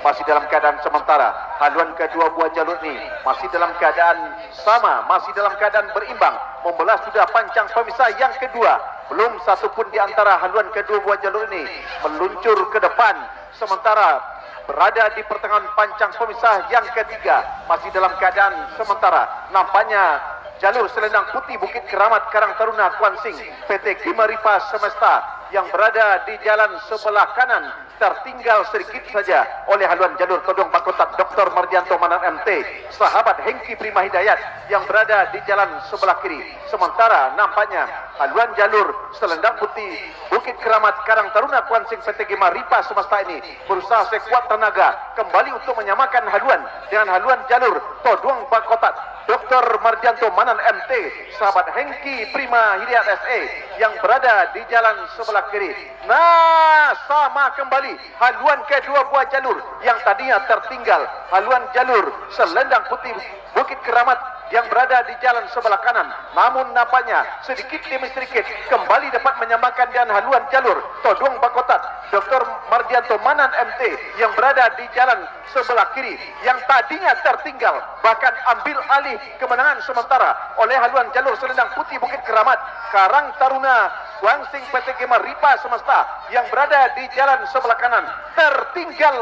masih dalam keadaan sementara. Haluan kedua buah jalur ini masih dalam keadaan sama, masih dalam keadaan berimbang. Membelah sudah pancang pemisah yang kedua. Belum satu pun di antara haluan kedua buah jalur ini meluncur ke depan. Sementara berada di pertengahan pancang pemisah yang ketiga masih dalam keadaan sementara. Nampaknya jalur selendang putih Bukit Keramat Karang Taruna Kuansing PT Gema Ripa Semesta yang berada di jalan sebelah kanan tertinggal sedikit saja oleh haluan jalur Todong Bakotat Dr. Mardianto Manan MT, sahabat Hengki Prima Hidayat yang berada di jalan sebelah kiri. Sementara nampaknya haluan jalur selendang putih Bukit Keramat Karang Taruna Kuansing PT Gema Ripa Semesta ini berusaha sekuat tenaga kembali untuk menyamakan haluan dengan haluan jalur Todong Bakotat Dr. Mardianto Manan MT, sahabat Hengki Prima Hidayat SE yang berada di jalan sebelah kiri. Nah, sama kembali haluan kedua buah jalur yang tadinya tertinggal. Haluan jalur selendang putih Bukit Keramat yang berada di jalan sebelah kanan, namun nampaknya sedikit demi sedikit kembali dapat menyamakan dengan haluan jalur Todong Bakotat Dr. Mardianto Manan MT yang berada di jalan sebelah kiri yang tadinya tertinggal, bahkan ambil alih kemenangan sementara oleh haluan jalur selendang putih Bukit Keramat Karang Taruna Kuansing PT Gema Ripa Semesta yang berada di jalan sebelah kanan. Tertinggal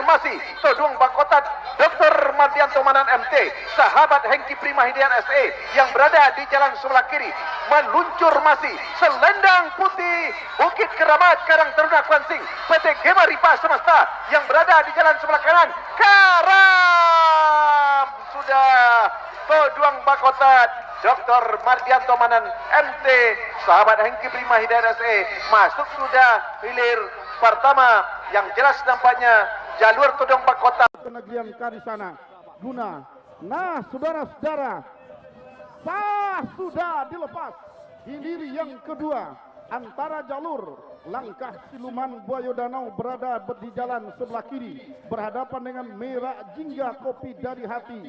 masih Todong Bakotat Dr. Mardianto Manan MT, sahabat Hengki Prima Hidayat SE yang berada di jalan sebelah kiri. Meluncur masih selendang putih Bukit Keramat Karang Taruna Kuansing PT Gema Ripa Semesta yang berada di jalan sebelah kanan. Karam sudah Todong Bakotat Dr. Mardianto Manan MT, sahabat Hengki Prima Hidayat SE masuk sudah hilir pertama. Yang jelas nampaknya jalur Todong Bakotat Penegrian Karisana guna. Nah, saudara-saudara, sah sudah dilepas hilir yang kedua antara jalur Langkah Siluman Buaya Danau berada di jalan sebelah kiri berhadapan dengan Merah Jingga Kopi Dari Hati.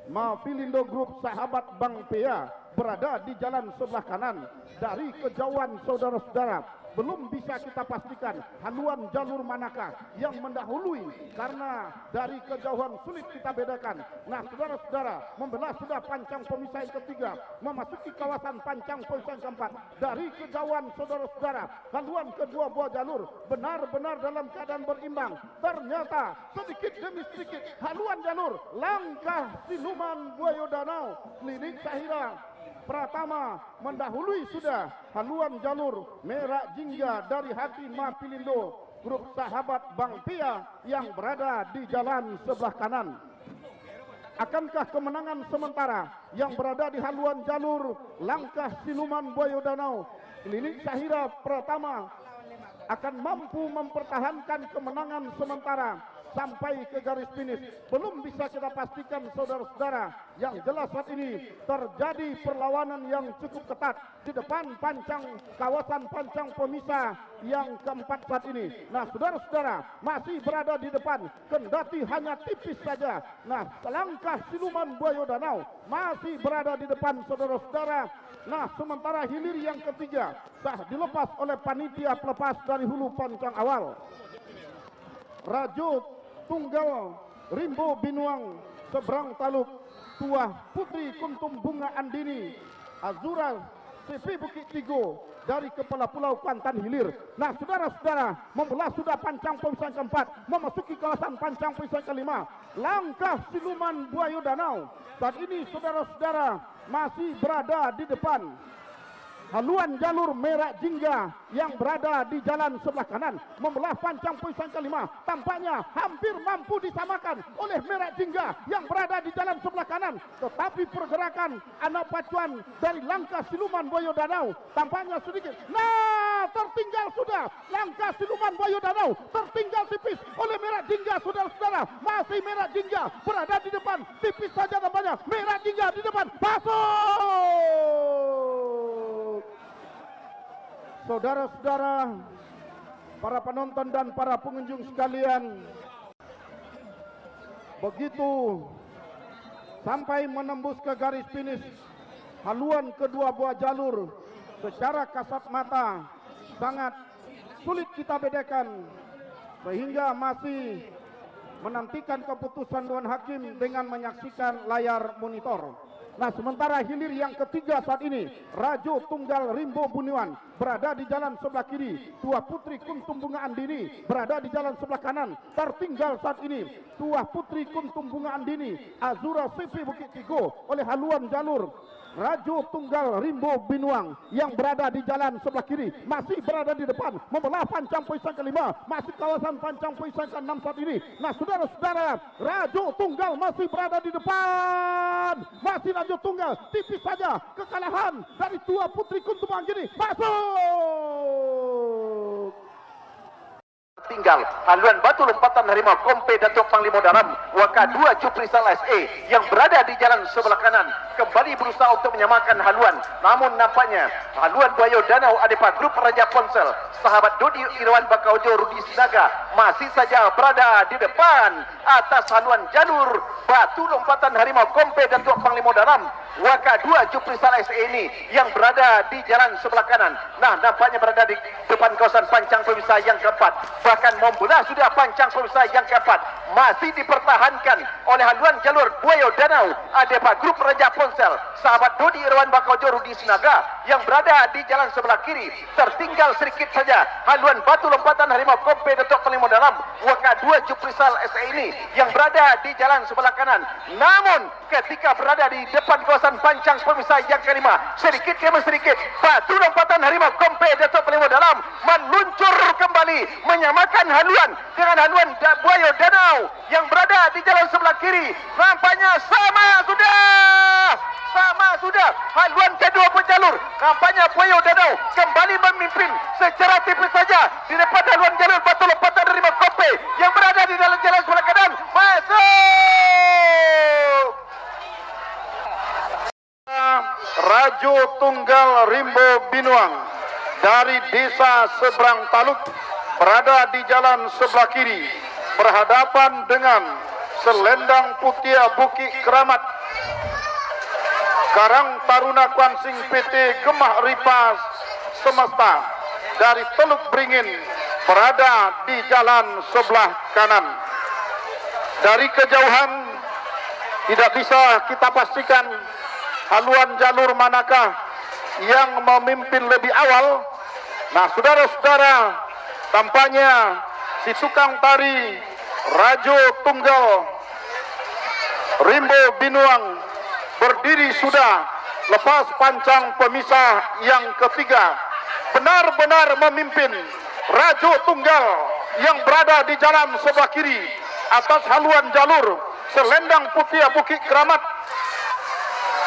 Mapilindo Group sahabat Bang Pea berada di jalan sebelah kanan. Dari kejauhan saudara-saudara belum bisa kita pastikan haluan jalur manakah yang mendahului karena dari kejauhan sulit kita bedakan. Nah, saudara-saudara, membelah sudah pancang pemisah yang ketiga memasuki kawasan pancang pemisah yang keempat. Dari kejauhan saudara-saudara, haluan kedua buah jalur benar-benar dalam keadaan berimbang. Ternyata sedikit demi sedikit haluan jalur Langkah Siluman Buaya Danau Klinik Sahira Pratama mendahului sudah haluan jalur Merah Jingga Dari Hati Mapilindo Grup sahabat Bang Pia yang berada di jalan sebelah kanan. Akankah kemenangan sementara yang berada di haluan jalur Langkah Siluman Buaya Danau Klinik Sahira Pratama akan mampu mempertahankan kemenangan sementara sampai ke garis finish? Belum bisa kita pastikan saudara-saudara. Yang jelas saat ini terjadi perlawanan yang cukup ketat di depan kawasan pancang pemisah yang keempat saat ini. Nah, saudara-saudara, masih berada di depan kendati hanya tipis saja. Nah, Langkah Siluman Buaya Danau masih berada di depan saudara-saudara. Nah, sementara hilir yang ketiga sah dilepas oleh panitia pelepas dari hulu pancang awal. Rajo Tunggal Rimbo Binuang Seberang Taluk Tuah Putri Kuntum Bunga Andini Azura CV Bukit Tigo dari Kepala Pulau Kuantan Hilir. Nah, saudara-saudara, membelah sudah pancang pemisah keempat memasuki kawasan pancang pemisah kelima. Langkah Siluman Buaya Danau saat ini saudara-saudara masih berada di depan haluan jalur Merah Jingga yang berada di jalan sebelah kanan membelah pancang pemisah kelima. Tampaknya hampir mampu disamakan oleh Merah Jingga yang berada di jalan sebelah kanan, tetapi pergerakan anak pacuan dari Langkah Siluman Buaya Danau tampaknya sedikit. Nah, tertinggal sudah Langkah Siluman Buaya Danau, tertinggal tipis oleh Merah Jingga. Saudara-saudara, masih Merah Jingga berada di depan, tipis saja tampaknya Merah Jingga di depan. Masuk. Saudara-saudara, para penonton dan para pengunjung sekalian, begitu sampai menembus ke garis finish haluan kedua buah jalur secara kasat mata sangat sulit kita bedakan. sehingga masih menantikan keputusan Dewan Hakim dengan menyaksikan layar monitor. Nah, sementara hilir yang ketiga saat ini, Rajo Tunggal Rimbo Buniwan berada di jalan sebelah kiri, Tuah Putri Kuntum Bunga Andini berada di jalan sebelah kanan. Tertinggal saat ini Tuah Putri Kuntum Bunga Andini Azura CV Bukit Tigo oleh haluan jalur Rajo Tunggal Rimbo Binuang yang berada di jalan sebelah kiri, masih berada di depan membelah pancang poisan kelima, masih kawasan pancang poisan ke-6 saat ini. Nah, saudara-saudara, Rajo Tunggal masih berada di depan, masih Rajo Tunggal, tipis saja kekalahan dari Tuah Putri Kuntum Andini. Masuk tinggal haluan batu lompatan harimau Kompe Datuk Panglima Dalam Waka 2 Juprisal SE yang berada di jalan sebelah kanan kembali berusaha untuk menyamakan haluan, namun nampaknya haluan Buaya Danau Adepa Grup Raja Ponsel sahabat Dodi Irwan Bakaujo Rudi Sinaga masih saja berada di depan atas haluan jalur batu lompatan harimau Kompe Datuk Panglima Dalam Waka 2 Juprisal SE ini yang berada di jalan sebelah kanan. Nah, nampaknya berada di depan kawasan pancang pemisah yang keempat, bahkan membelah sudah pancang pemisah yang keempat, masih dipertahankan oleh haluan jalur Buaya Danau Adepa Grup Raja Ponsel sahabat Dodi Irwan Bakaujo Rudi Sinaga yang berada di jalan sebelah kiri. Tertinggal sedikit saja haluan batu lompatan harimau Kompe Datuk Panglima Dalam Waka 2 Juprisal SE ini yang berada di jalan sebelah kanan, namun ketika berada di depan kawasan pancang pemisah yang kelima, sedikit demi sedikit batu lompatan harimau Kompe Datuk Panglima Dalam meluncur kembali menyamakan haluan dengan haluan Buaya Danau yang berada di jalan sebelah kiri. Nampaknya sama sudah haluan kedua penjalur. Nampaknya Buaya Danau kembali memimpin secara tipis saja di depan haluan jalur batu lompatan harimau Kompe yang berada di dalam jalan sebelah kanan. Masuk Rajo Tunggal Rimbo Binuang dari desa seberang taluk berada di jalan sebelah kiri berhadapan dengan Selendang Putia Bukit Keramat Karang Taruna Kuansing PT Gemah Ripas Semesta dari Teluk Beringin berada di jalan sebelah kanan. Dari kejauhan tidak bisa kita pastikan haluan jalur manakah yang memimpin lebih awal. Nah, saudara-saudara, tampaknya si tukang tari Rajo Tunggal Rimbo Binuang berdiri sudah lepas pancang pemisah yang ketiga, benar-benar memimpin Rajo Tunggal yang berada di jalan sebelah kiri atas haluan jalur Selendang Putia Bukit Keramat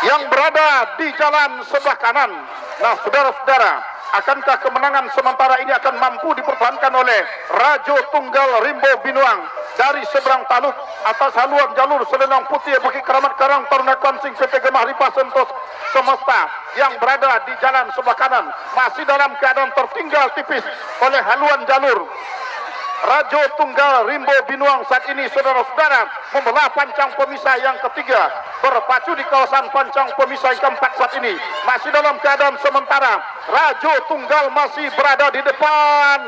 yang berada di jalan sebelah kanan. Nah, saudara-saudara, akankah kemenangan sementara ini akan mampu dipertahankan oleh Rajo Tunggal Rimbo Binuang dari seberang taluk atas haluan jalur Selendang Putih Bukit Keramat Karang Taruna Kuansing PT Gemah Ripas Semesta yang berada di jalan sebelah kanan masih dalam keadaan tertinggal tipis oleh haluan jalur Rajo Tunggal Rimbo Binuang saat ini, saudara-saudara, membelah pancang pemisah yang ketiga, berpacu di kawasan pancang pemisah yang keempat saat ini. Masih dalam keadaan sementara, Rajo Tunggal masih berada di depan.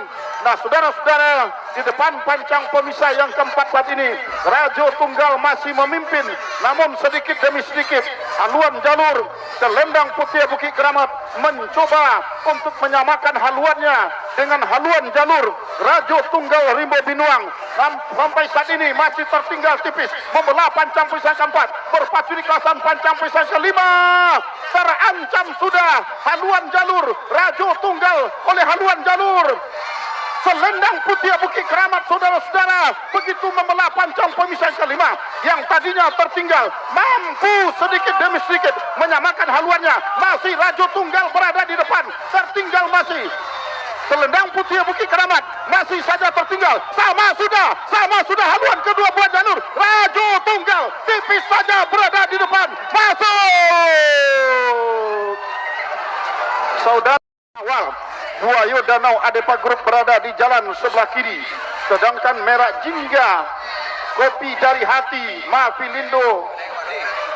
Nah, saudara-saudara, di depan pancang pemisah yang keempat saat ini, Rajo Tunggal masih memimpin, namun sedikit demi sedikit haluan jalur Selendang Putih Bukit Keramat mencoba untuk menyamakan haluannya dengan haluan jalur Rajo Tunggal Rimbo Binuang. Sampai saat ini masih tertinggal tipis, membelah pancang pemisah keempat, berpacu di kawasan pancang pemisah kelima. Terancam sudah haluan jalur Rajo Tunggal oleh haluan jalur Selendang Putih Bukit Keramat, saudara-saudara, begitu membelah pancang pemisah kelima yang tadinya tertinggal, mampu sedikit demi sedikit menyamakan haluannya. Masih Rajo Tunggal berada di depan, tertinggal masih Selendang Putih Bukit Keramat, masih saja tertinggal. Sama sudah haluan kedua buah jalur Rajo Tunggal tipis saja berada di depan. Masuk, saudara. Awal Buaya Danau Adepa Grup berada di jalan sebelah kiri, sedangkan Merah Jingga Kopi dari Hati Mafilindo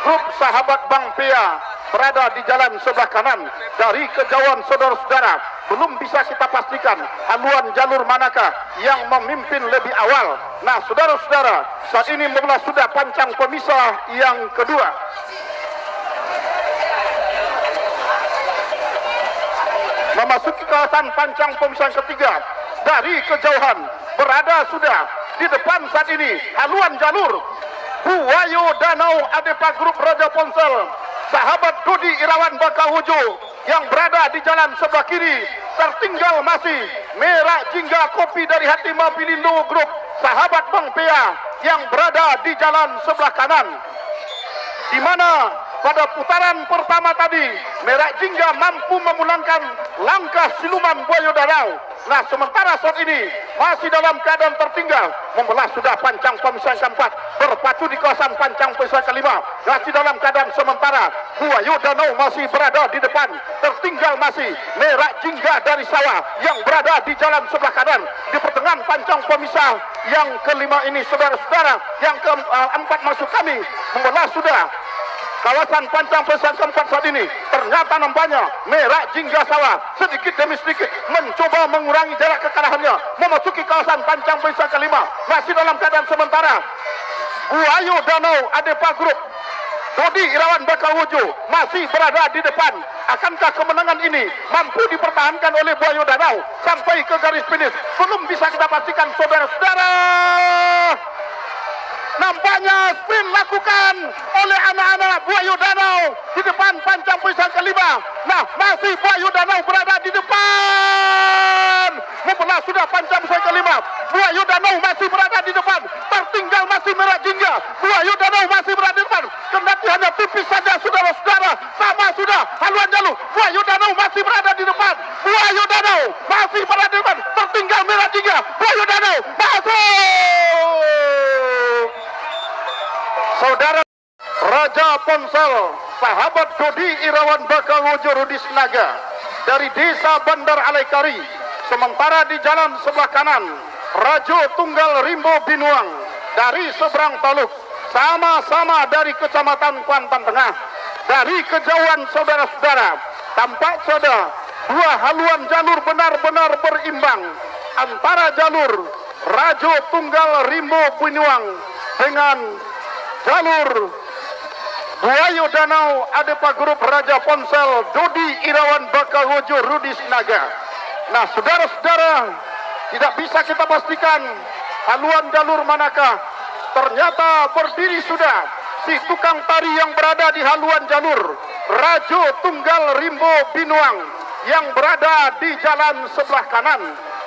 Grup Sahabat Bang Pea berada di jalan sebelah kanan. Dari kejauhan, saudara-saudara, belum bisa kita pastikan haluan jalur manakah yang memimpin lebih awal. Nah, saudara-saudara, saat ini membelah sudah pancang pemisah yang kedua. Memasuki kawasan pancang pemisah yang ketiga, dari kejauhan berada sudah di depan saat ini haluan jalur Buayu Danau Adepa Grup Raja Ponsel, sahabat Dodi Irawan Bakaujo yang berada di jalan sebelah kiri. Tertinggal masih Merah Jingga Kopi dari Hati Mapilindo Grup, sahabat Bang Pea yang berada di jalan sebelah kanan, di mana pada putaran pertama tadi Merah Jingga mampu memulangkan langkah siluman Buayu Danau. Nah, sementara saat ini masih dalam keadaan tertinggal, membelah sudah pancang pemisah keempat, berpacu di kawasan pancang pemisah kelima. Masih dalam keadaan sementara Buayu Danau masih berada di depan, tertinggal masih Merah Jingga dari Sawah yang berada di jalan sebelah kanan. Di pertengahan pancang pemisah yang kelima ini, saudara-saudara, yang keempat maksud kami, membelah sudah kawasan pancang pemisah keempat saat ini. Ternyata nampaknya Merah Jingga Sawah sedikit demi sedikit mencoba mengurangi jarak kekalahannya, memasuki kawasan pancang pemisah kelima. Masih dalam keadaan sementara Buayu Danau Adepa Grup Dodi Irawan Bakaujo masih berada di depan. Akankah kemenangan ini mampu dipertahankan oleh Buayu Danau sampai ke garis finish? Belum bisa kita pastikan, saudara-saudara. Nampaknya sprint lakukan oleh anak-anak Buayu Danau di depan pancang pemisah kelima. Nah, masih Buayu Danau berada di depan. Membelah sudah pancang pemisah kelima. Buayu Danau masih berada di depan. Tertinggal masih Merah Jingga. Buayu Danau masih berada di depan. Kendati hanya tipis saja, saudara-saudara. Sama sudah haluan jalur. Buayu Danau masih berada di depan. Buayu Danau masih berada di depan. Tertinggal Merah Jingga. Buayu Danau masuk. Saudara Raja Ponsel, sahabat Dodi Irawan Bakaujo Rudi Senaga dari Desa Bandar Alaikari. Sementara di jalan sebelah kanan Rajo Tunggal Rimbo Binuang dari seberang Taluk, sama-sama dari Kecamatan Kuantan Tengah. Dari kejauhan, saudara-saudara, tampak saudara dua haluan jalur benar-benar berimbang antara jalur Rajo Tunggal Rimbo Binuang dengan jalur Buayu Danau Adepa Grup Raja Ponsel Dodi Irawan Bakaujo Rudi Senaga. Nah, saudara-saudara, tidak bisa kita pastikan haluan jalur manakah. Ternyata berdiri sudah si tukang tari yang berada di haluan jalur Rajo Tunggal Rimbo Binuang yang berada di jalan sebelah kanan.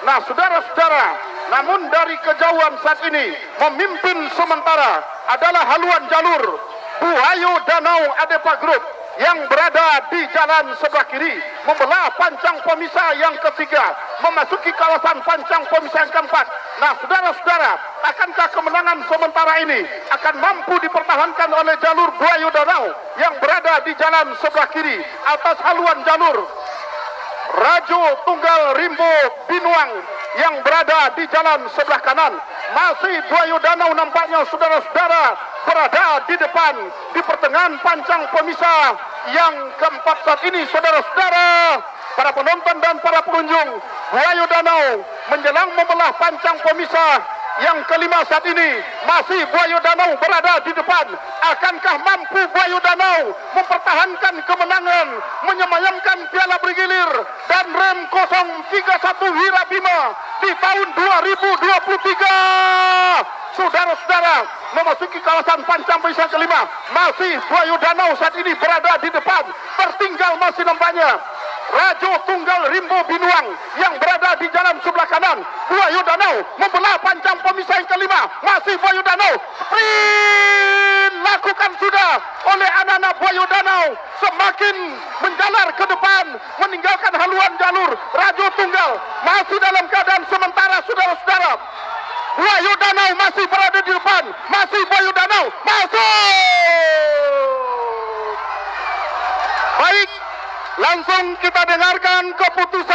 Nah, saudara-saudara, namun dari kejauhan saat ini memimpin sementara adalah haluan jalur Buayu Danau Adepa Grup yang berada di jalan sebelah kiri, membelah pancang pemisah yang ketiga, memasuki kawasan pancang pemisah yang keempat. Nah, saudara-saudara, akankah kemenangan sementara ini akan mampu dipertahankan oleh jalur Buayu Danau yang berada di jalan sebelah kiri atas haluan jalur Rajo Tunggal Rimbo Binuang yang berada di jalan sebelah kanan? Masih Buayu Danau nampaknya, saudara-saudara, berada di depan di pertengahan pancang pemisah yang keempat saat ini, saudara-saudara. Para penonton dan para pengunjung, Buayu Danau menjelang membelah pancang pemisah yang kelima saat ini. Masih Buayu Danau berada di depan. Akankah mampu Buayu Danau mempertahankan kemenangan, menyemayamkan piala bergilir dan rem 031 Wirabima di tahun 2023? Saudara-saudara, memasuki kawasan pancang pemisah kelima, masih Buayu Danau saat ini berada di depan. Tertinggal masih nampaknya Rajo Tunggal Rimbo Binuang yang berada di jalan sebelah kanan. Buayu Danau membelah pancang pemisah yang kelima. Masih Buayu Danau. Sprint lakukan sudah oleh anak-anak Buayu Danau. Semakin menjalar ke depan, meninggalkan haluan jalur Rajo Tunggal. Masih dalam keadaan sementara, saudara-saudara. Buayu Danau masih berada di depan. Masih Buayu Danau masuk. Baik, langsung kita dengarkan keputusan